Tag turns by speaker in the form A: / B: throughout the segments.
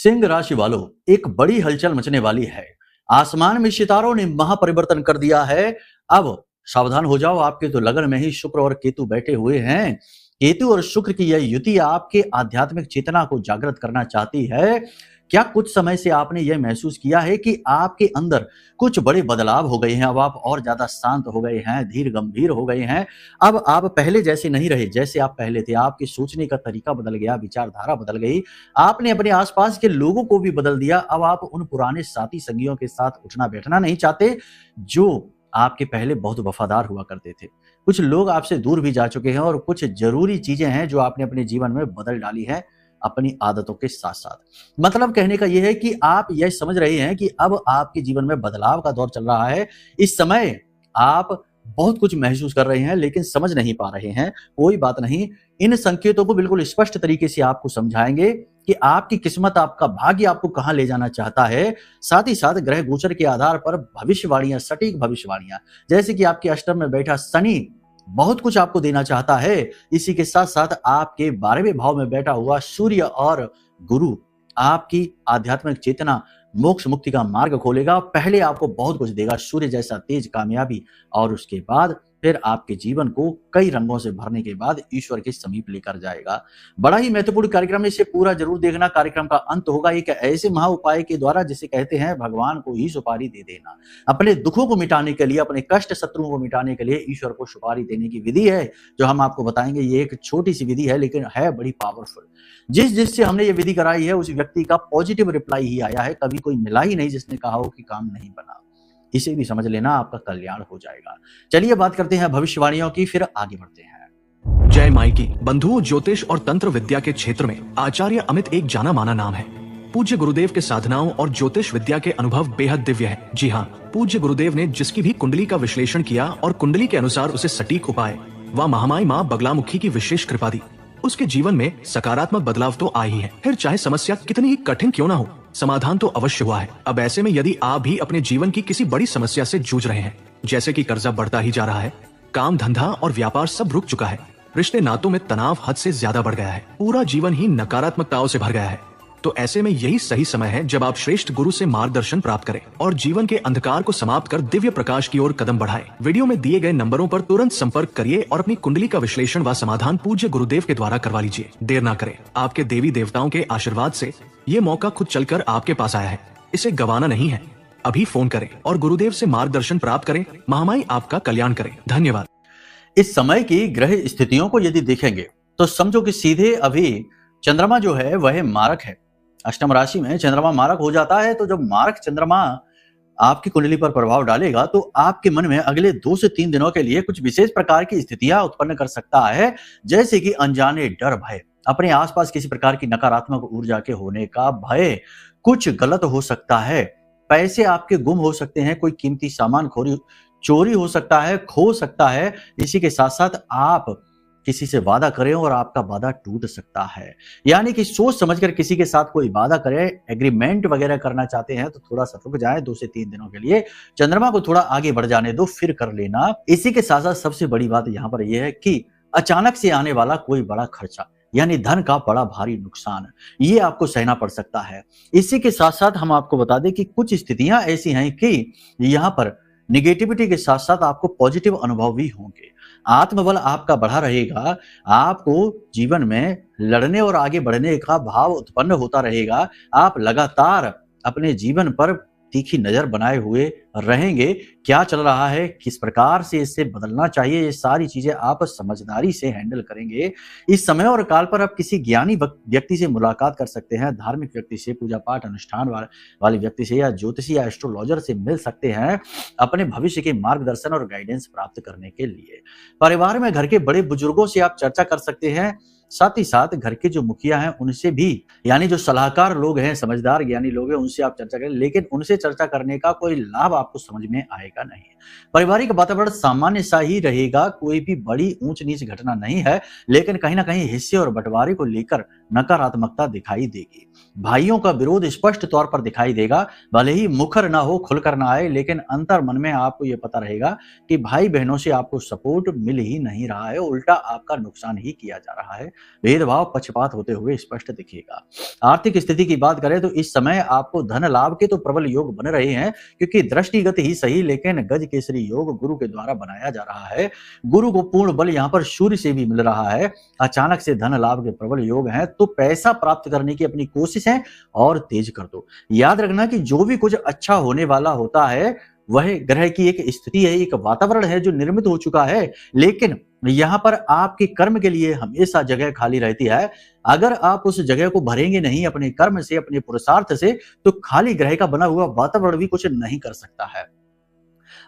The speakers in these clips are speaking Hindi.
A: सिंह राशि वालों, एक बड़ी हलचल मचने वाली है। आसमान में सितारों ने महापरिवर्तन कर दिया है। अब सावधान हो जाओ, आपके तो लगन में ही शुक्र और केतु बैठे हुए हैं। केतु और शुक्र की यह युति आपके आध्यात्मिक चेतना को जागृत करना चाहती है। क्या कुछ समय से आपने यह महसूस किया है कि आपके अंदर कुछ बड़े बदलाव हो गए हैं? अब आप और ज्यादा शांत हो गए हैं, धीर गंभीर हो गए हैं। अब आप पहले जैसे नहीं रहे जैसे आप पहले थे। आपके सोचने का तरीका बदल गया, विचारधारा बदल गई। आपने अपने आसपास के लोगों को भी बदल दिया। अब आप उन पुराने साथी संगियों के साथ उठना बैठना नहीं चाहते जो आपके पहले बहुत वफादार हुआ करते थे। कुछ लोग आपसे दूर भी जा चुके हैं और कुछ जरूरी चीजें हैं जो आपने अपने जीवन में बदल डाली है अपनी आदतों के साथ साथ। मतलब कहने का यह है कि आप यह समझ रहे हैं कि अब आपके जीवन में बदलाव का दौर चल रहा है। इस समय आप बहुत कुछ महसूस कर रहे हैं लेकिन समझ नहीं पा रहे हैं। कोई बात नहीं, इन संकेतों को बिल्कुल स्पष्ट तरीके से आपको समझाएंगे कि आपकी किस्मत, आपका भाग्य आपको कहां ले जाना चाहता है। साथ ही साथ ग्रह गोचर के आधार पर भविष्यवाणियां, सटीक भविष्यवाणियां, जैसे कि आपके अष्टम में बैठा शनि बहुत कुछ आपको देना चाहता है। इसी के साथ साथ आपके 12वें भाव में बैठा हुआ सूर्य और गुरु आपकी आध्यात्मिक चेतना, मोक्ष मुक्ति का मार्ग खोलेगा। पहले आपको बहुत कुछ देगा, सूर्य जैसा तेज, कामयाबी, और उसके बाद फिर आपके जीवन को कई रंगों से भरने के बाद ईश्वर के समीप लेकर जाएगा। बड़ा ही महत्वपूर्ण कार्यक्रम है, इसे पूरा जरूर देखना। कार्यक्रम का अंत होगा एक ऐसे महा उपाय के द्वारा जिसे कहते हैं भगवान को ही सुपारी दे देना। अपने दुखों को मिटाने के लिए, अपने कष्ट शत्रुओं को मिटाने के लिए ईश्वर को सुपारी देने की विधि है जो हम आपको बताएंगे। ये एक छोटी सी विधि है लेकिन है बड़ी पावरफुल। जिससे हमने ये विधि कराई है उस व्यक्ति का पॉजिटिव रिप्लाई ही आया है। कभी कोई मिला ही नहीं जिसने कहा हो कि काम नहीं बना। इसे भी समझ लेना, आपका कल्याण हो जाएगा। चलिए बात करते हैं भविष्यवाणियों की, फिर आगे बढ़ते हैं।
B: जय माई की बंधुओं, ज्योतिष और तंत्र विद्या के क्षेत्र में आचार्य अमित एक जाना माना नाम है। पूज्य गुरुदेव के साधनाओं और ज्योतिष विद्या के अनुभव बेहद दिव्य है। जी हाँ, पूज्य गुरुदेव ने जिसकी भी कुंडली का विश्लेषण किया और कुंडली के अनुसार उसे सटीक उपाय व महामाई माँ बगलामुखी की विशेष कृपा दी, उसके जीवन में सकारात्मक बदलाव तो आ ही है। फिर चाहे समस्या कितनी ही कठिन क्यों ना हो, समाधान तो अवश्य हुआ है। अब ऐसे में यदि आप भी अपने जीवन की किसी बड़ी समस्या से जूझ रहे हैं, जैसे कि कर्जा बढ़ता ही जा रहा है, काम धंधा और व्यापार सब रुक चुका है, रिश्ते नातों में तनाव हद से ज्यादा बढ़ गया है, पूरा जीवन ही नकारात्मकताओं से भर गया है, तो ऐसे में यही सही समय है जब आप श्रेष्ठ गुरु से मार्गदर्शन प्राप्त करें और जीवन के अंधकार को समाप्त कर दिव्य प्रकाश की ओर कदम बढ़ाएं। वीडियो में दिए गए नंबरों पर तुरंत संपर्क करिए और अपनी कुंडली का विश्लेषण व समाधान पूज्य गुरुदेव के द्वारा करवा लीजिए। देर ना करें, आपके देवी देवताओं के आशीर्वाद से ये मौका खुद चलकर आपके पास आया है, इसे गंवाना नहीं है। अभी फोन करें और गुरुदेव से मार्गदर्शन प्राप्त करें। महामाई आपका कल्याण करें। धन्यवाद।
A: इस समय की ग्रह स्थितियों को यदि देखेंगे तो समझो कि सीधे अभी चंद्रमा जो है वह मारक है। अष्टम राशि में चंद्रमा मारक हो जाता है, तो जब मारक चंद्रमा आपकी कुंडली पर प्रभाव डालेगा तो आपके मन में अगले 2 से 3 दिनों के लिए कुछ विशेष प्रकार की स्थितियां उत्पन्न कर सकता है, जैसे कि अनजाने डर, भय, अपने आसपास किसी प्रकार की नकारात्मक ऊर्जा के होने का भय, कुछ गलत हो सकता है, पैसे आपके गुम हो सकते हैं, कोई कीमती सामान चोरी हो सकता है, खो सकता है। इसी के साथ साथ आप किसी से वादा करें और आपका वादा टूट सकता है। यानी कि सोच समझकर किसी के साथ कोई वादा करें, एग्रीमेंट वगैरह करना चाहते हैं तो थोड़ा सा रुक जाए 2 से 3 दिनों के लिए, चंद्रमा को थोड़ा आगे बढ़ जाने दो, फिर कर लेना। इसी के साथ साथ सबसे बड़ी बात यहाँ पर यह है कि अचानक से आने वाला कोई बड़ा खर्चा, यानी धन का बड़ा भारी नुकसान, ये आपको सहना पड़ सकता है। इसी के साथ साथ हम आपको बता दें कि कुछ स्थितियां ऐसी हैं कि यहाँ पर निगेटिविटी के साथ साथ आपको पॉजिटिव अनुभव भी होंगे। आत्मबल आपका बढ़ा रहेगा, आपको जीवन में लड़ने और आगे बढ़ने का भाव उत्पन्न होता रहेगा। आप लगातार अपने जीवन पर तीखी नजर बनाए हुए रहेंगे। क्या चल रहा है, किस प्रकार से इससे बदलना चाहिए, ये सारी चीजें आप समझदारी से हैंडल करेंगे। इस समय और काल पर आप किसी ज्ञानी व्यक्ति से मुलाकात कर सकते हैं, धार्मिक व्यक्ति से, पूजा पाठ अनुष्ठान वाले व्यक्ति से, या ज्योतिषी या एस्ट्रोलॉजर से मिल सकते हैं अपने भविष्य के मार्गदर्शन और गाइडेंस प्राप्त करने के लिए। परिवार में घर के बड़े बुजुर्गों से आप चर्चा कर सकते हैं। साथ ही साथ घर के जो मुखिया हैं उनसे भी, यानी जो सलाहकार लोग हैं, समझदार ज्ञानी लोग हैं, उनसे आप चर्चा करें, लेकिन उनसे चर्चा करने का कोई लाभ आपको समझ में आएगा नहीं। पारिवारिक वातावरण सामान्य सा ही रहेगा, कोई भी बड़ी ऊंच नीच घटना नहीं है, लेकिन कहीं ना कहीं हिस्से और बंटवारे को लेकर नकारात्मकता दिखाई देगी। भाइयों का विरोध स्पष्ट तौर पर दिखाई देगा, भले ही मुखर ना हो, खुलकर ना आए, लेकिन अंतर मन में आपको ये पता रहेगा कि भाई बहनों से आपको सपोर्ट मिल ही नहीं रहा है, उल्टा आपका नुकसान ही किया जा रहा है। भेदभाव, पक्षपात होते हुए स्पष्ट दिखेगा। आर्थिक स्थिति की बात करें तो इस समय आपको धन लाभ के तो प्रबल योग बन रहे हैं, क्योंकि दृष्टिगत ही सही लेकिन गज केसरी योग गुरु के द्वारा बनाया जा रहा है। गुरु को पूर्ण बल यहाँ पर सूर्य से भी मिल रहा है। अचानक से धन लाभ के प्रबल योग हैं, तो पैसा प्राप्त करने की अपनी कोशिश है और तेज कर दो। याद रखना कि जो भी कुछ अच्छा होने वाला होता है वह ग्रह की एक स्थिति है, एक वातावरण है जो निर्मित हो चुका है, लेकिन यहाँ पर आपके कर्म के लिए हमेशा जगह खाली रहती है। अगर आप उस जगह को भरेंगे नहीं अपने कर्म से, अपने पुरुषार्थ से, तो खाली ग्रह का बना हुआ वातावरण भी कुछ नहीं कर सकता है।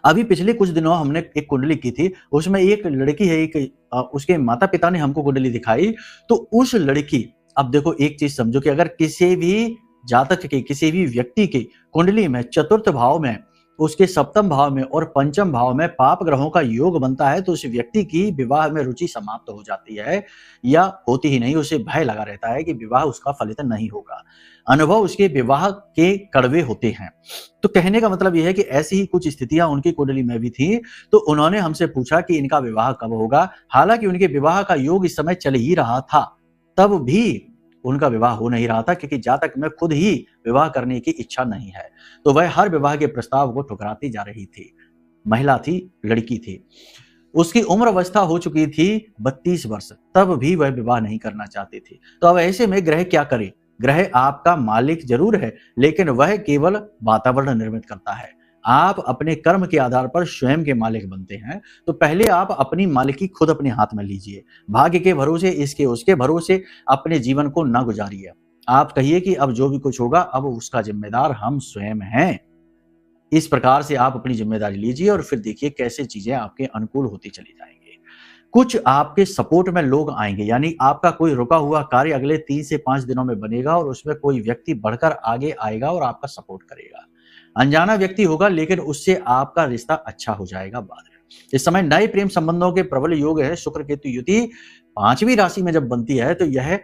A: अभी पिछले कुछ दिनों हमने एक कुंडली की थी, उसमें एक लड़की है, उसके माता पिता ने हमको कुंडली दिखाई, तो उस लड़की, अब देखो एक चीज समझो कि अगर किसी भी जातक के, किसी भी व्यक्ति की कुंडली में चतुर्थ भाव में, उसके सप्तम भाव में और पंचम भाव में पाप ग्रहों का योग बनता है, तो उस व्यक्ति की विवाह में रुचि समाप्त हो जाती है या होती ही नहीं। उसे भय लगा रहता है कि विवाह उसका फलित नहीं होगा। अनुभव उसके विवाह के कड़वे होते हैं। तो कहने का मतलब यह है कि ऐसी ही कुछ स्थितियां उनकी कुंडली में भी थी, तो उन्होंने हमसे पूछा कि इनका विवाह कब होगा। हालांकि उनके विवाह का योग इस समय चल ही रहा था, तब भी उनका विवाह हो नहीं रहा था, क्योंकि जातक में खुद ही विवाह करने की इच्छा नहीं है, तो वह हर विवाह के प्रस्ताव को ठुकराती जा रही थी। महिला थी, लड़की थी, उसकी उम्र अवस्था हो चुकी थी 32 वर्ष, तब भी वह विवाह नहीं करना चाहती थी। तो अब ऐसे में ग्रह क्या करे? ग्रह आपका मालिक जरूर है, लेकिन वह केवल वातावरण निर्मित करता है। आप अपने कर्म के आधार पर स्वयं के मालिक बनते हैं, तो पहले आप अपनी मालिकी खुद अपने हाथ में लीजिए। भाग्य के भरोसे, इसके उसके भरोसे अपने जीवन को न गुजारिए। आप कहिए कि अब जो भी कुछ होगा, अब उसका जिम्मेदार हम स्वयं हैं। इस प्रकार से आप अपनी जिम्मेदारी लीजिए और फिर देखिए कैसे चीजें आपके अनुकूल होती चली जाएंगी। कुछ आपके सपोर्ट में लोग आएंगे, यानी आपका कोई रुका हुआ कार्य अगले 3 से 5 दिनों में बनेगा और उसमें कोई व्यक्ति बढ़कर आगे आएगा और आपका सपोर्ट करेगा। अनजाना व्यक्ति होगा, लेकिन उससे आपका रिश्ता अच्छा हो जाएगा बाद में। इस समय नए प्रेम संबंधों के प्रबल योग है। शुक्र केतु युति 5वीं राशि में जब बनती है तो यह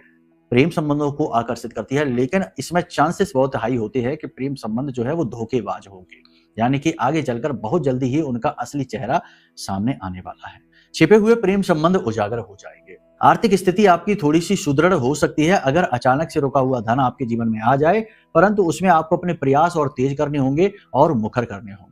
A: प्रेम संबंधों को आकर्षित करती है, लेकिन इसमें चांसेस बहुत हाई होते हैं कि प्रेम संबंध जो है वो धोखेबाज होंगे, यानी कि आगे चलकर बहुत जल्दी ही उनका असली चेहरा सामने आने वाला है। छिपे हुए प्रेम संबंध उजागर हो जाएंगे। आर्थिक स्थिति आपकी थोड़ी सी सुदृढ़ हो सकती है अगर अचानक से रुका हुआ धन आपके जीवन में आ जाए, परंतु उसमें आपको अपने प्रयास और तेज करने होंगे और मुखर करने होंगे।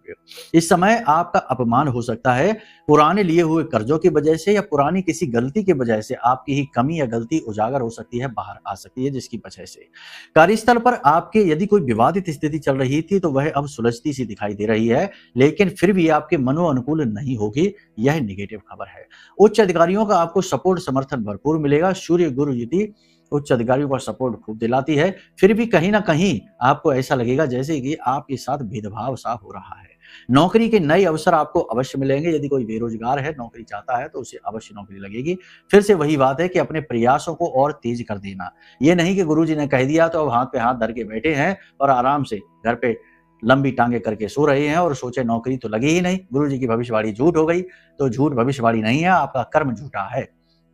A: इस समय आपका अपमान हो सकता है, पुराने लिए हुए कर्जों की वजह से या पुरानी किसी गलती की वजह से आपकी ही कमी या गलती उजागर हो सकती है, बाहर आ सकती है, जिसकी वजह से कार्यस्थल पर आपके यदि कोई विवादित स्थिति चल रही थी तो वह अब सुलझती सी दिखाई दे रही है, लेकिन फिर भी आपके मनो अनुकूल नहीं होगी। यह नेगेटिव खबर है। उच्च अधिकारियों का आपको सपोर्ट समर्थन भरपूर मिलेगा। सूर्य गुरु युति उच्च अधिकारियों का सपोर्ट खूब दिलाती है, फिर भी कहीं ना कहीं आपको ऐसा लगेगा जैसे कि आपके साथ भेदभाव सा हो रहा है। नौकरी के नए अवसर आपको अवश्य मिलेंगे। यदि कोई बेरोजगार है, नौकरी चाहता है, तो उसे अवश्य नौकरी लगेगी। फिर से वही बात है कि अपने प्रयासों को और तेज कर देना। ये नहीं कि गुरुजी ने कह दिया तो अब हाथ पे हाथ धर के बैठे हैं और आराम से घर पे लंबी टांगे करके सो रहे हैं और सोचे नौकरी तो लगी ही नहीं, गुरुजी की भविष्यवाणी झूठ हो गई। तो झूठ भविष्यवाणी नहीं है, आपका कर्म झूठा है।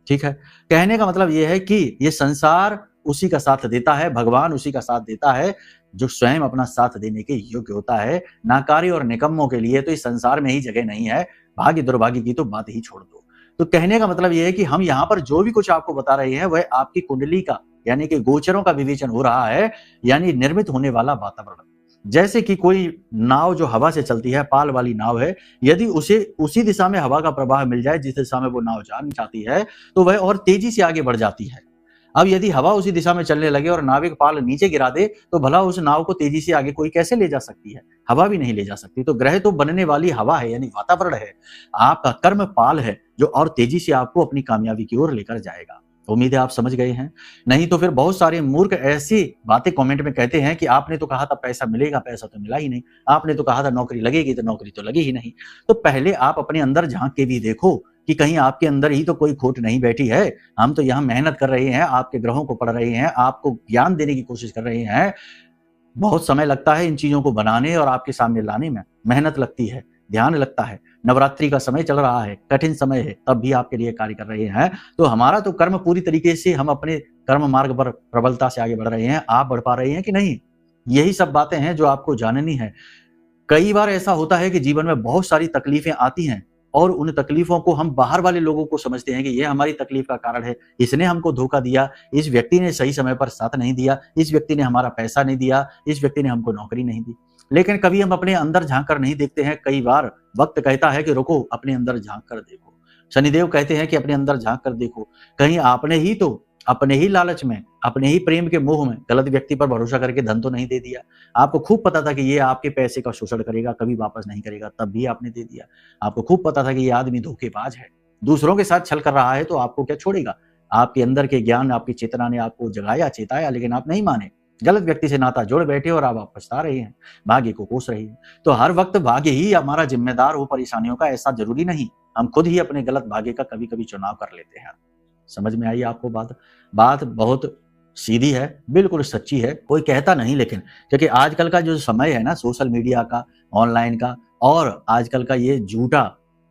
A: ठीक है, कहने का मतलब यह है कि ये संसार उसी का साथ देता है, भगवान उसी का साथ देता है जो स्वयं अपना साथ देने के योग्य होता है। नाकारी और निकम्मों के लिए तो इस संसार में ही जगह नहीं है। भाग्य दुर्भाग्य की तो बात ही छोड़ दो। तो कहने का मतलब यह है कि हम यहाँ पर जो भी कुछ आपको बता रहे हैं वह आपकी कुंडली का, यानी कि गोचरों का विवेचन हो रहा है, यानी निर्मित होने वाला वातावरण। जैसे कि कोई नाव जो हवा से चलती है, पाल वाली नाव है, यदि उसे उसी दिशा में हवा का प्रवाह मिल जाए जिस दिशा में वो नाव जाना चाहती है, तो वह और तेजी से आगे बढ़ जाती है। अब यदि हवा उसी दिशा में चलने लगे और नाविक पाल नीचे गिरा दे, तो भला उस नाव को तेजी से आगे कोई कैसे ले जा सकती है? हवा भी नहीं ले जा सकती। तो ग्रह तो बनने वाली हवा है, यानी वातावरण है। आपका कर्म पाल है जो और तेजी से आपको अपनी कामयाबी की ओर लेकर जाएगा। उम्मीद है आप समझ गए हैं। नहीं तो फिर बहुत सारे मूर्ख ऐसी बातें कमेंट में कहते हैं कि आपने तो कहा था पैसा मिलेगा, पैसा तो मिला ही नहीं। आपने तो कहा था नौकरी लगेगी, तो नौकरी तो लगी ही नहीं। तो पहले आप अपने अंदर झांक के भी देखो कि कहीं आपके अंदर ही तो कोई खोट नहीं बैठी है। हम तो यहाँ मेहनत कर रहे हैं, आपके ग्रहों को पढ़ रहे हैं, आपको ज्ञान देने की कोशिश कर रहे हैं। बहुत समय लगता है इन चीजों को बनाने और आपके सामने लाने में, मेहनत लगती है। ध्यान लगता है, नवरात्रि का समय चल रहा है, कठिन समय है, तब भी आपके लिए कार्य कर रहे हैं। तो हमारा तो कर्म पूरी तरीके से, हम अपने कर्म मार्ग पर प्रबलता से आगे बढ़ रहे हैं। आप बढ़ पा रहे हैं कि नहीं? यही सब बातें हैं जो आपको जाननी है। कई बार ऐसा होता है कि जीवन में बहुत सारी तकलीफें आती हैं और उन तकलीफों को हम बाहर वाले लोगों को समझते हैं कि ये हमारी तकलीफ का कारण है, इसने हमको धोखा दिया, इस व्यक्ति ने सही समय पर साथ नहीं दिया, इस व्यक्ति ने हमारा पैसा नहीं दिया, इस व्यक्ति ने हमको नौकरी नहीं दी। लेकिन कभी हम अपने अंदर झांक कर नहीं देखते हैं। कई बार वक्त कहता है कि रुको, अपने अंदर झांक कर देखो। शनिदेव कहते हैं कि अपने अंदर झांक कर देखो, कहीं आपने ही तो अपने ही लालच में, अपने ही प्रेम के मोह में गलत व्यक्ति पर भरोसा करके धन तो नहीं दे दिया। आपको खूब पता था कि ये आपके पैसे का शोषण करेगा, कभी वापस नहीं करेगा, तब भी आपने दे दिया। आपको खूब पता था कि ये आदमी धोखेबाज है, दूसरों के साथ छल कर रहा है, तो आपको क्या छोड़ेगा? आपके अंदर के ज्ञान, आपकी चेतना ने आपको जगाया, चेताया, लेकिन आप नहीं माने। गलत व्यक्ति से नाता जोड़ बैठे और आप पछता रहे हैं, भाग्य को कोस रहे हैं। तो हर वक्त भाग्य ही हमारा जिम्मेदार हो परेशानियों का, ऐसा जरूरी नहीं। हम खुद ही अपने गलत भाग्य का कभी कभी चुनाव कर लेते हैं। समझ में आई आपको बात? बात बहुत सीधी है, बिल्कुल सच्ची है, कोई कहता नहीं। लेकिन क्योंकि आजकल का जो समय है ना, सोशल मीडिया का, ऑनलाइन का, और आजकल का ये झूठा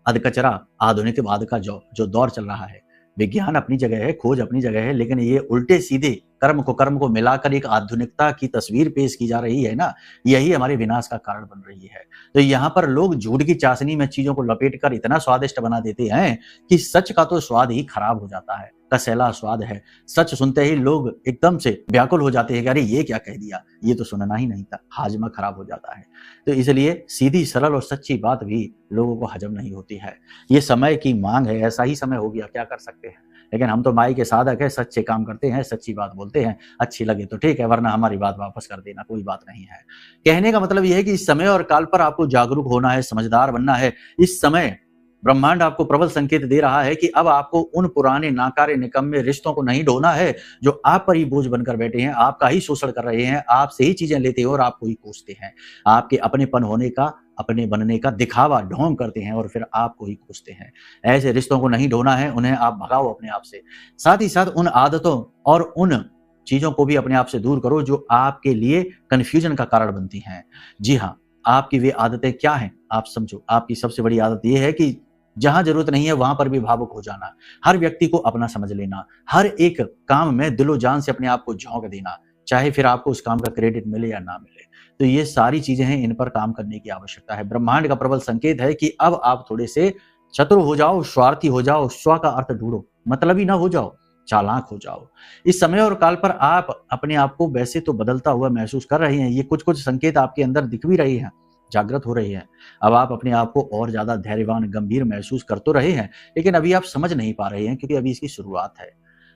A: अधकचरा आधुनिकवाद का जो दौर चल रहा है, विज्ञान अपनी जगह है, खोज अपनी जगह है, लेकिन ये उल्टे सीधे कर्म को मिलाकर एक आधुनिकता की तस्वीर पेश की जा रही है ना, यही हमारे विनाश का कारण बन रही है। तो यहाँ पर लोग झूठ की चाशनी में चीजों को लपेटकर इतना स्वादिष्ट बना देते हैं कि सच का तो स्वाद ही खराब हो जाता है। कसैला स्वाद है, सच सुनते ही लोग एकदम से व्याकुल हो जाते हैं कि अरे ये क्या कह दिया, ये तो सुनना ही नहीं था, हाजमा खराब हो जाता है। तो इसलिए सीधी, सरल और सच्ची बात भी लोगों को हजम नहीं होती है। ये समय की मांग है, ऐसा ही समय हो गया, क्या कर सकते हैं। लेकिन हम तो माई के साधक है, सच्चे काम करते हैं, सच्ची बात बोलते हैं, अच्छी लगे तो ठीक है, वरना हमारी बात वापस कर देना, कोई बात नहीं है। कहने का मतलब यह है कि इस समय और काल पर आपको जागरूक होना है, समझदार बनना है। इस समय ब्रह्मांड आपको प्रबल संकेत दे रहा है कि अब आपको उन पुराने नाकारे निकम्मे रिश्तों को नहीं ढोना है जो आप पर ही बोझ बनकर बैठे हैं, आपका ही शोषण कर रहे हैं, आपसे ही चीजें लेते हैं और आपको ही कोसते हैं, आपके अपनेपन होने का, अपने बनने का दिखावा ढोंग करते हैं और फिर आपको ही कोसते हैं। ऐसे रिश्तों को नहीं ढोना है, उन्हें आप भगाओ अपने आप से। साथ ही साथ उन आदतों और उन चीजों को भी अपने आप से दूर करो जो आपके लिए कंफ्यूजन का कारण बनती हैं। जी हाँ, आपकी वे आदतें क्या हैं आप समझो। आपकी सबसे बड़ी आदत यह है कि जहां जरूरत नहीं है वहां पर भी भावुक हो जाना, हर व्यक्ति को अपना समझ लेना, हर एक काम में दिलो जान से अपने आप को झोंक देना, चाहे फिर आपको उस काम का क्रेडिट मिले या ना मिले। तो ये सारी चीजें हैं, इन पर काम करने की आवश्यकता है। ब्रह्मांड का प्रबल संकेत है कि अब आप थोड़े से चतुर हो जाओ, स्वार्थी हो जाओ, स्व का अर्थ ढूंढो, मतलबी ना हो जाओ, चालाक हो जाओ। इस समय और काल पर आप अपने आप को वैसे तो बदलता हुआ महसूस कर रहे हैं, ये कुछ कुछ संकेत आपके अंदर दिख भी रही हैं, जागृत हो रही है। अब आप अपने आप को और ज्यादा धैर्यवान, गंभीर महसूस कर तो रहे हैं, लेकिन अभी आप समझ नहीं पा रहे हैं क्योंकि अभी इसकी शुरुआत है।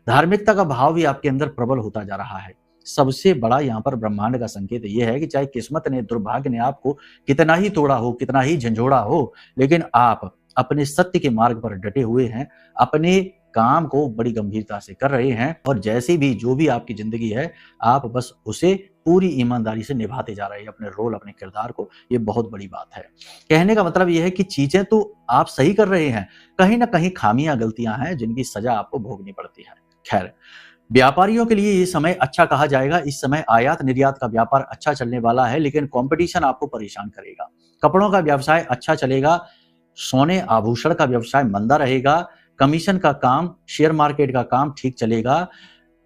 A: धार्मिकता का भाव भी आपके अंदर प्रबल होता जा रहा है। सबसे बड़ा यहाँ पर ब्रह्मांड का संकेत यह है कि चाहे किस्मत ने, दुर्भाग्य ने आपको कितना ही तोड़ा हो, कितना ही झंझोड़ा हो, लेकिन आप अपने सत्य के मार्ग पर डटे हुए हैं, अपने काम को बड़ी गंभीरता से कर रहे हैं और जैसे भी जो भी आपकी जिंदगी है, आप बस उसे पूरी ईमानदारी से निभाते जा रहे हैं, अपने रोल, अपने किरदार को। ये बहुत बड़ी बात है। कहने का मतलब यह है कि चीजें तो आप सही कर रहे हैं, कहीं ना कहीं खामियां, गलतियां हैं जिनकी सजा आपको भोगनी पड़ती है। खैर, व्यापारियों के लिए ये समय अच्छा कहा जाएगा। इस समय आयात निर्यात का व्यापार अच्छा चलने वाला है, लेकिन कंपटीशन आपको परेशान करेगा। कपड़ों का व्यवसाय अच्छा चलेगा, सोने आभूषण का व्यवसाय मंदा रहेगा, कमीशन का काम, शेयर मार्केट का काम ठीक चलेगा,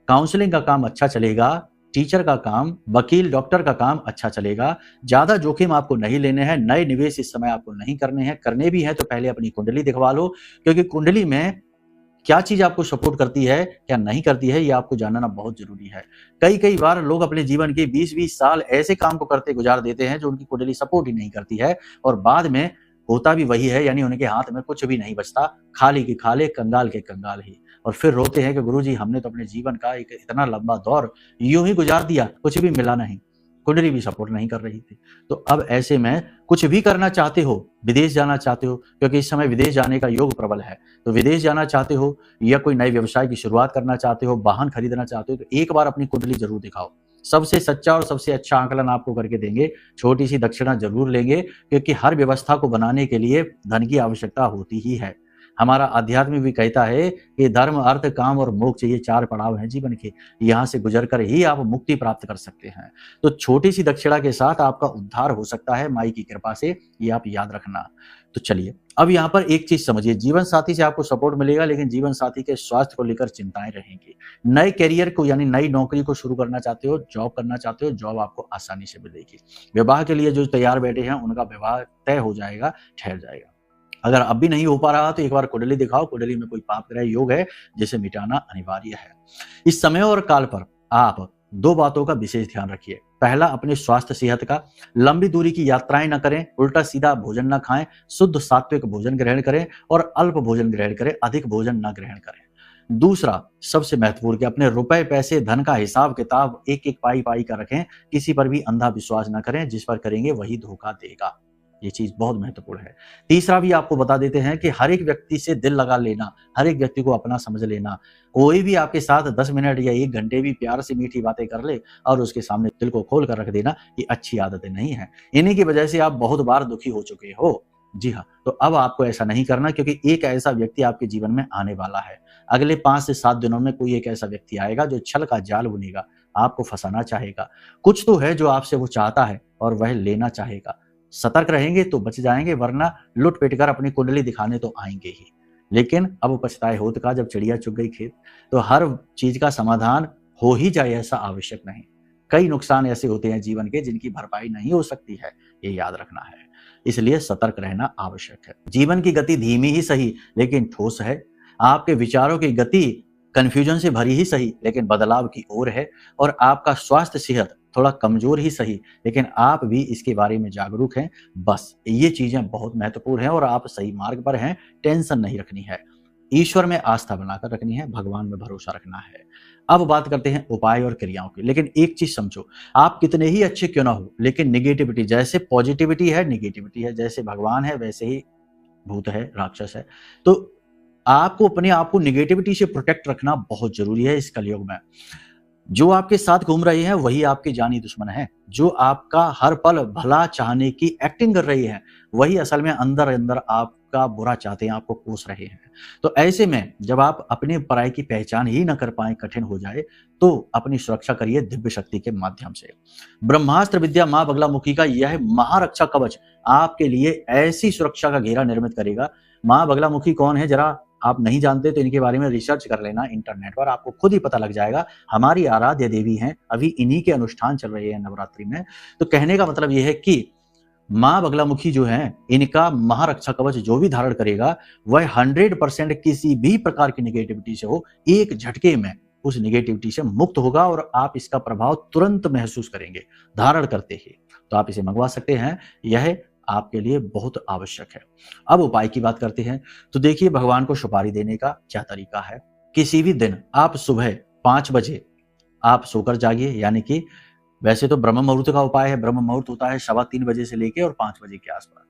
A: काउंसलिंग का काम अच्छा चलेगा, टीचर का काम, वकील, डॉक्टर का काम अच्छा चलेगा। ज्यादा जोखिम आपको नहीं लेने हैं, नए निवेश इस समय आपको नहीं करने हैं, करने भी हैं तो पहले अपनी कुंडली दिखवा लो, क्योंकि कुंडली में क्या चीज आपको सपोर्ट करती है, क्या नहीं करती है, ये आपको जानना बहुत जरूरी है। कई बार लोग अपने जीवन के 20-20 साल ऐसे काम को करते गुजार देते हैं जो उनकी कुंडली सपोर्ट ही नहीं करती है और बाद में होता भी वही है, यानी उनके हाथ में कुछ भी नहीं बचता, खाली के खाले, कंगाल के कंगाल ही। और फिर रोते हैं कि गुरुजी हमने तो अपने जीवन का एक इतना लंबा दौर यूं ही गुजार दिया, कुछ भी मिला नहीं, कुंडली भी सपोर्ट नहीं कर रही थी। तो अब ऐसे में कुछ भी करना चाहते हो, विदेश जाना चाहते हो, क्योंकि इस समय विदेश जाने का योग प्रबल है, तो विदेश जाना चाहते हो या कोई नए व्यवसाय की शुरुआत करना चाहते हो, वाहन खरीदना चाहते हो, तो एक बार अपनी कुंडली जरूर दिखाओ। सबसे सच्चा और सबसे अच्छा आंकलन आपको करके देंगे, छोटी सी दक्षिणा जरूर लेंगे, क्योंकि हर व्यवस्था को बनाने के लिए धन की आवश्यकता होती ही है। हमारा अध्यात्म भी कहता है कि धर्म, अर्थ, काम और मोक्ष ये 4 पड़ाव हैं जीवन के। यहाँ से गुजर कर ही आप मुक्ति प्राप्त कर सकते हैं। तो छोटी सी दक्षिणा के साथ आपका उद्धार हो सकता है माई की कृपा से, ये आप याद रखना। तो चलिए अब यहाँ पर एक चीज समझिए, जीवन साथी से आपको सपोर्ट मिलेगा, लेकिन जीवन साथी के स्वास्थ्य को लेकर चिंताएं रहेंगी। नए करियर को यानी नई नौकरी को शुरू करना चाहते हो, जॉब करना चाहते हो, जॉब आपको आसानी से मिलेगी। विवाह के लिए जो तैयार बैठे हैं उनका विवाह तय हो जाएगा, ठहर जाएगा। अगर अब भी नहीं हो पा रहा तो एक बार कुंडली दिखाओ, कुंडली में कोई पाप ग्रह योग है जिसे मिटाना अनिवार्य है। इस समय और काल पर आप 2 बातों का विशेष ध्यान रखिए। पहला, अपने स्वास्थ्य सेहत का। लंबी दूरी की यात्राएं न करें, उल्टा सीधा भोजन न खाएं, शुद्ध सात्विक भोजन ग्रहण करें और अल्प भोजन ग्रहण करें, अधिक भोजन न ग्रहण करें। दूसरा, सबसे महत्वपूर्ण कि अपने रुपए पैसे धन का हिसाब किताब एक एक पाई पाई का रखें। किसी पर भी अंधा विश्वास न करें, जिस पर करेंगे वही धोखा देगा। ये चीज बहुत महत्वपूर्ण है। तीसरा भी आपको बता देते हैं कि हर एक व्यक्ति से दिल लगा लेना, हर एक व्यक्ति को अपना समझ लेना। कोई भी आपके साथ 10 मिनट या 1 घंटे भी प्यार से मीठी बातें कर ले और उसके सामने दिल को खोल कर रख देना, ये अच्छी आदतें नहीं है। इन्हीं की वजह से आप बहुत बार दुखी हो चुके हो। जी हाँ, तो अब आपको ऐसा नहीं करना, क्योंकि एक ऐसा व्यक्ति आपके जीवन में आने वाला है। अगले 5 से 7 दिनों में कोई एक ऐसा व्यक्ति आएगा जो छल का जाल बुनेगा, आपको फंसाना चाहेगा। कुछ तो है जो आपसे वो चाहता है और वह लेना चाहेगा। सतर्क रहेंगे तो बच जाएंगे, वरना लुट पिट कर अपनी कुंडली दिखाने तो आएंगे ही। लेकिन अब पछताए होत का, जब चिड़िया चुग गई खेत। तो हर चीज का समाधान हो ही जाए ऐसा आवश्यक नहीं। कई नुकसान ऐसे होते हैं जीवन के जिनकी भरपाई नहीं हो सकती है, ये याद रखना है। इसलिए सतर्क रहना आवश्यक है। जीवन की गति धीमी ही सही लेकिन ठोस है। आपके विचारों की गति कंफ्यूजन से भरी ही सही लेकिन बदलाव की ओर है। और आपका स्वास्थ्य सेहत थोड़ा कमजोर ही सही, लेकिन आप भी इसके बारे में जागरूक हैं। बस ये चीजें बहुत महत्वपूर्ण हैं और आप सही मार्ग पर हैं। टेंशन नहीं रखनी है, ईश्वर में आस्था बनाकर रखनी है, भगवान में भरोसा रखना है। अब बात करते हैं उपाय और क्रियाओं की। लेकिन एक चीज समझो, आप कितने ही अच्छे क्यों ना हो, लेकिन निगेटिविटी, जैसे पॉजिटिविटी है निगेटिविटी है, जैसे भगवान है वैसे ही भूत है, राक्षस है। तो आपको अपने आप को निगेटिविटी से प्रोटेक्ट रखना बहुत जरूरी है इस कलयुग में। जो आपके साथ घूम रही है वही आपके जानी दुश्मन है। जो आपका हर पल भला चाहने की एक्टिंग कर रही है वही असल में अंदर अंदर आपका बुरा चाहते हैं, आपको कोस रहे हैं। तो ऐसे में जब आप अपने पराई की पहचान ही न कर पाए, कठिन हो जाए, तो अपनी सुरक्षा करिए दिव्य शक्ति के माध्यम से। ब्रह्मास्त्र विद्या मां बगलामुखी का यह महारक्षा कवच आपके लिए ऐसी सुरक्षा का घेरा निर्मित करेगा। मां बगलामुखी कौन है, जरा आप नहीं जानते तो इनके बारे में रिसर्च कर लेना इंटरनेट पर, आपको खुद ही पता लग जाएगा। हमारी आराध्य देवी हैं, अभी इन्हीं के अनुष्ठान चल रहे हैं नवरात्रि में। तो कहने का मतलब यह है कि मां बगलामुखी जो है, इनका महारक्षा कवच जो भी धारण करेगा वह 100% किसी भी प्रकार की निगेटिविटी से हो, एक झटके में उस निगेटिविटी से मुक्त होगा और आप इसका प्रभाव तुरंत महसूस करेंगे धारण करते ही। तो आप इसे मंगवा सकते हैं, यह आपके लिए बहुत आवश्यक है। अब उपाय की बात करते हैं। तो देखिए, भगवान को सुपारी देने का क्या तरीका है। किसी भी दिन आप सुबह 5 बजे आप सोकर जागिए, यानी कि वैसे तो ब्रह्म मुहूर्त का उपाय है। ब्रह्म मुहूर्त होता है 3:15 बजे से लेके और 5 बजे के आसपास,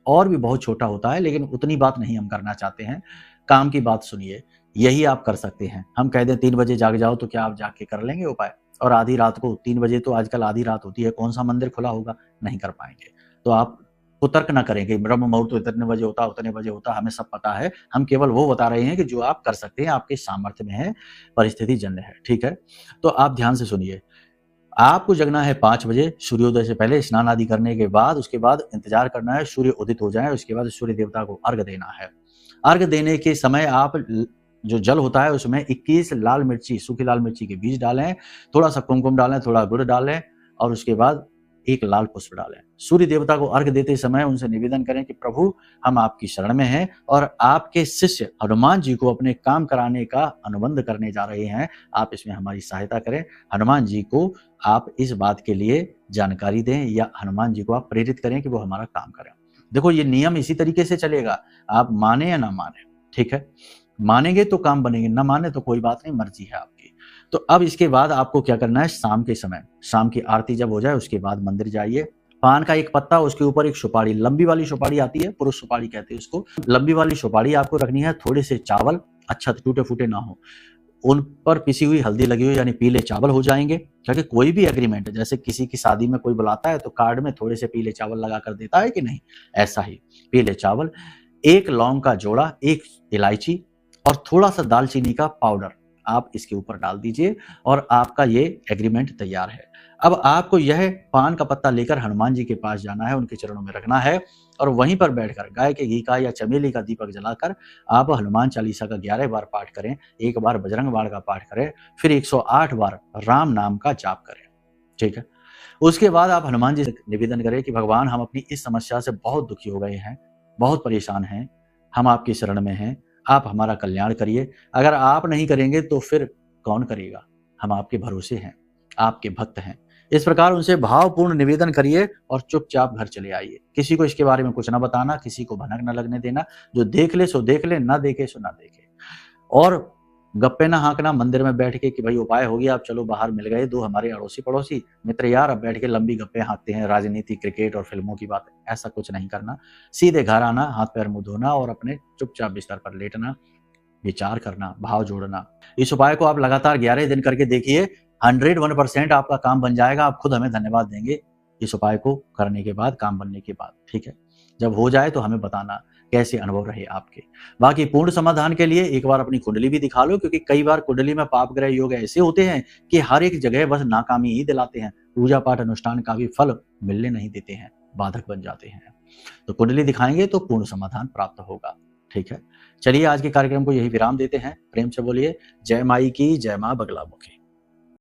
A: और भी बहुत छोटा होता है, लेकिन उतनी बात नहीं हम करना चाहते हैं। काम की बात सुनिए, यही आप कर सकते हैं। हम कह दें 3 बजे जाग जाओ, तो क्या आप जाग के कर लेंगे उपाय? और आधी रात को 3 बजे, तो आजकल आधी रात होती है, कौन सा मंदिर खुला होगा? नहीं कर पाएंगे। तो आप कुतर्क ना करेंगे, ब्रह्म मुहूर्त तो इतने बजे होता, उतने बजे होता, हमें सब पता है। हम केवल वो बता रहे हैं कि जो आप कर सकते हैं, आपके सामर्थ्य में है, परिस्थिति जन्य है, ठीक है। तो आप ध्यान से सुनिए, आपको जगना है 5 बजे, सूर्योदय से पहले स्नान आदि करने के बाद। उसके बाद इंतजार करना है सूर्य उदित हो जाए, उसके बाद सूर्य देवता को अर्घ देना है। अर्घ देने के समय आप जो जल होता है उसमें 21 लाल मिर्ची, सूखी लाल मिर्ची के बीज डालें, थोड़ा सा कुमकुम डालें, थोड़ा गुड़ डालें और उसके बाद एक लाल पुष्प डालें। सूर्य देवता को अर्घ देते समय उनसे निवेदन करें कि प्रभु, हम आपकी शरण में हैं और आपके शिष्य हनुमान जी को अपने काम कराने का अनुबंध करने जा रहे हैं, आप इसमें हमारी सहायता करें। हनुमान जी को आप इस बात के लिए जानकारी दें या हनुमान जी को आप प्रेरित करें कि वो हमारा काम करें। देखो, ये नियम इसी तरीके से चलेगा, आप माने या ना माने, ठीक है। मानेंगे तो काम बनेंगे, ना माने तो कोई बात नहीं, मर्जी है आपकी। तो अब इसके बाद आपको क्या करना है, शाम के समय, शाम की आरती जब हो जाए उसके बाद मंदिर जाइए। पान का एक पत्ता, उसके ऊपर एक सुपारी, लंबी वाली सुपारी आती है, पुरुष सुपारी कहते हैं उसको, लंबी वाली सुपारी आपको रखनी है। थोड़े से चावल, अच्छा टूटे फूटे ना हो, उन पर पिसी हुई हल्दी लगी हुई, यानी पीले चावल हो जाएंगे। क्योंकि कोई भी एग्रीमेंट, जैसे किसी की शादी में कोई बुलाता है तो कार्ड में थोड़े से पीले चावल लगा कर देता है कि नहीं, ऐसा ही पीले चावल। 1 लौंग का जोड़ा, 1 इलायची और थोड़ा सा दालचीनी का पाउडर आप इसके ऊपर डाल दीजिए और आपका ये एग्रीमेंट तैयार है। अब आपको यह पान का पत्ता लेकर हनुमान जी के पास जाना है, उनके चरणों में रखना है और वहीं पर बैठकर गाय के घी का या चमेली का दीपक जलाकर आप हनुमान चालीसा का 11 बार पाठ करें, 1 बार बजरंग बाण का पाठ करें, फिर 108 बार राम नाम का जाप करें। ठीक है। उसके बाद आप हनुमान जी से निवेदन करें कि भगवान, हम अपनी इस समस्या से बहुत दुखी हो गए हैं, बहुत परेशान हैं, हम आपकी शरण में हैं, आप हमारा कल्याण करिए। अगर आप नहीं करेंगे तो फिर कौन करेगा? हम आपके भरोसे हैं, आपके भक्त हैं। इस प्रकार उनसे भावपूर्ण निवेदन करिए और चुपचाप घर चले आइए। किसी को इसके बारे में कुछ ना बताना, किसी को भनक न लगने देना। जो देख ले सो देख ले, ना देखे सो ना देखे। और गप्पे ना हाँकना मंदिर में बैठ के कि भाई उपाय हो गया, अब चलो बाहर मिल गए 2 हमारे अड़ोसी पड़ोसी मित्र यार, अब बैठ के लंबी गप्पे हाँकते हैं, राजनीति, क्रिकेट और फिल्मों की बातें। ऐसा कुछ नहीं करना। सीधे घर आना, हाथ पैर मुंह धोना और अपने चुपचाप बिस्तर पर लेटना, विचार करना, भाव जोड़ना। इस उपाय को आप लगातार 11 दिन करके देखिए, 101% आपका काम बन जाएगा। आप खुद हमें धन्यवाद देंगे इस उपाय को करने के बाद, काम बनने के बाद। ठीक है। जब हो जाए तो हमें बताना कैसे अनुभव रहे आपके। बाकी पूर्ण समाधान के लिए एक बार अपनी कुंडली भी दिखा लो, क्योंकि कई बार कुंडली में पाप ग्रह योग ऐसे होते हैं कि हर एक जगह बस नाकामी ही दिलाते हैं, पूजा पाठ अनुष्ठान का भी फल मिलने नहीं देते हैं, बाधक बन जाते हैं। तो कुंडली दिखाएंगे तो पूर्ण समाधान प्राप्त होगा। ठीक है। चलिए आज के कार्यक्रम को यही विराम देते हैं। प्रेम से बोलिए जय माई की, जय मां बगलामुखी।